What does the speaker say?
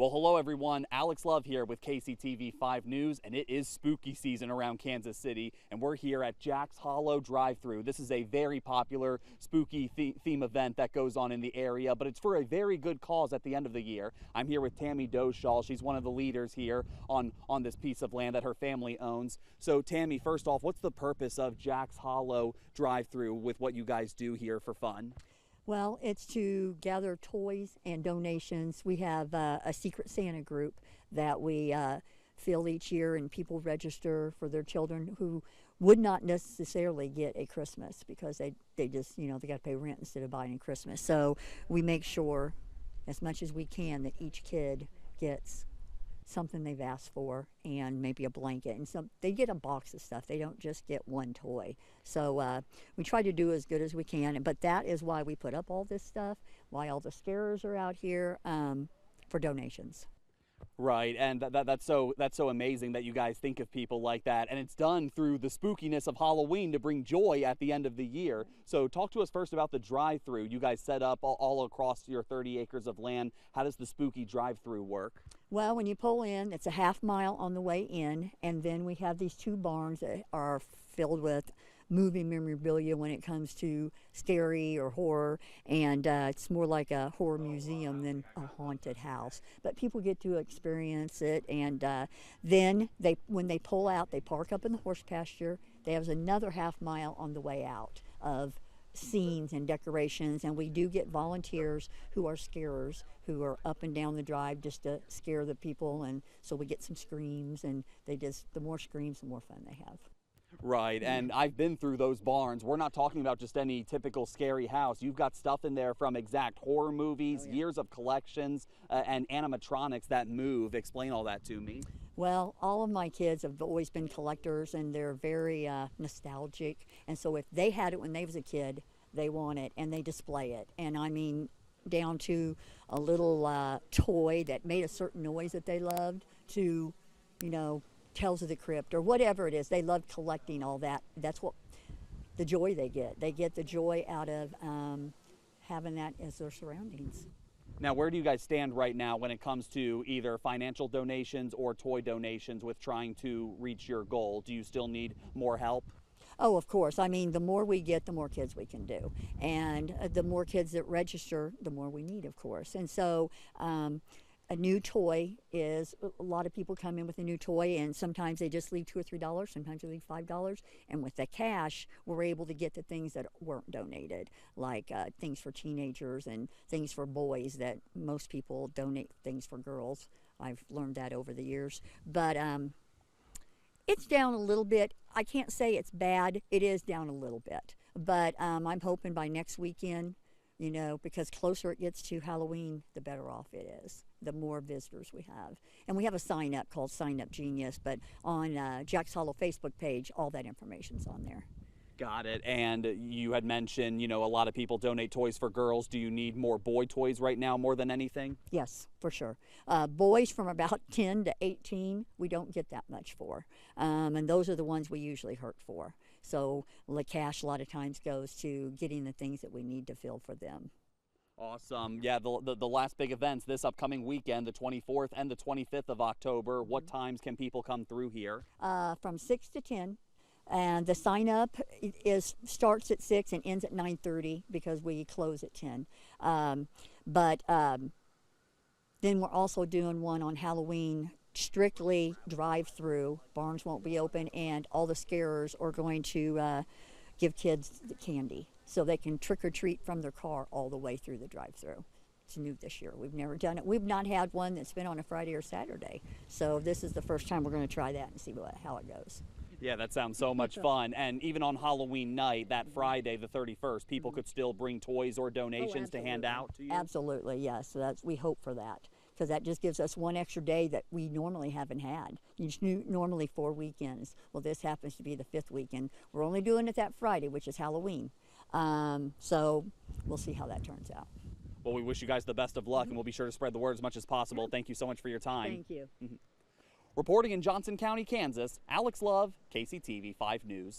Well, hello everyone. Alex Love here with KCTV 5 News, and it is spooky season around Kansas City, and we're here at Jack's Hollow Drive-Thru. This is a very popular spooky theme event that goes on in the area, but it's for a very good cause at the end of the year. I'm here with Tammy Doshaw. She's one of the leaders here on this piece of land that her family owns. So Tammy, first off, what's the purpose of Jack's Hollow Drive-Thru with what you guys do here for fun? Well, it's to gather toys and donations. We have a Secret Santa group that we fill each year, and people register for their children who would not necessarily get a Christmas because they just, they got to pay rent instead of buying Christmas. So we make sure as much as we can that each kid gets something they've asked for, and maybe a blanket, and they get a box of stuff. They don't just get one toy. So we try to do as good as we can, but that is why we put up all this stuff, why all the scarers are out here, for donations. Right, and that's so amazing that you guys think of people like that, and it's done through the spookiness of Halloween to bring joy at the end of the year. So talk to us first about the drive-thru. You guys set up all across your 30 acres of land. How does the spooky drive-thru work? Well, when you pull in, it's a half mile on the way in, and then we have these two barns that are filled with movie memorabilia when it comes to scary or horror, and it's more like a horror museum than a haunted house. But people get to experience it, and then when they pull out, they park up in the horse pasture. There's another half mile on the way out of scenes and decorations, and we do get volunteers who are scarers who are up and down the drive just to scare the people, and so we get some screams, and the more screams, the more fun they have. Right, and I've been through those barns. We're not talking about just any typical scary house. You've got stuff in there from exact horror movies, years of collections, and animatronics that move. Explain all that to me. Well, all of my kids have always been collectors, and they're very nostalgic, and so if they had it when they was a kid, they want it, and they display it. And I mean, down to a little toy that made a certain noise that they loved to, Tales of the Crypt or whatever it is. They love collecting all that. That's what the joy they get. They get the joy out of having that as their surroundings. Now, where do you guys stand right now when it comes to either financial donations or toy donations with trying to reach your goal? Do you still need more help? Oh, of course. I mean, the more we get, the more kids we can do. And the more kids that register, the more we need, of course. And so a new toy is, a lot of people come in with a new toy, and sometimes they just leave $2 or $3, sometimes they leave $5. And with the cash, we're able to get the things that weren't donated, like things for teenagers and things for boys that most people donate things for girls. I've learned that over the years. But it's down a little bit. I can't say it's bad. It is down a little bit. But I'm hoping by next weekend, because closer it gets to Halloween, the better off it is, the more visitors we have. And we have a sign up called Sign Up Genius, but on Jack's Hollow Facebook page, all that information's on there. Got it. And you had mentioned, a lot of people donate toys for girls. Do you need more boy toys right now more than anything? Yes, for sure. Boys from about 10 to 18, we don't get that much for. And those are the ones we usually hurt for. So the cash a lot of times goes to getting the things that we need to fill for them. Awesome. Yeah, the last big events this upcoming weekend, the 24th and the 25th of October. What times can people come through here? From 6 to 10. And the sign up starts at 6 and ends at 9:30 because we close at 10. But then we're also doing one on Halloween, strictly drive-through. Barns won't be open, and all the scarers are going to give kids the candy so they can trick-or-treat from their car all the way through the drive-through. It's new this year. We've never done it. We've not had one that's been on a Friday or Saturday. So this is the first time we're going to try that and see how it goes. Yeah, that sounds so much fun. And even on Halloween night, that Friday, the 31st, people could still bring toys or donations to hand out to you? Absolutely, yes. So we hope for that, because that just gives us one extra day that we normally haven't had. Normally 4 weekends. Well, this happens to be the 5th weekend. We're only doing it that Friday, which is Halloween. So we'll see how that turns out. Well, we wish you guys the best of luck, and we'll be sure to spread the word as much as possible. Thank you so much for your time. Thank you. Reporting in Johnson County, Kansas, Alex Love, KCTV 5 News.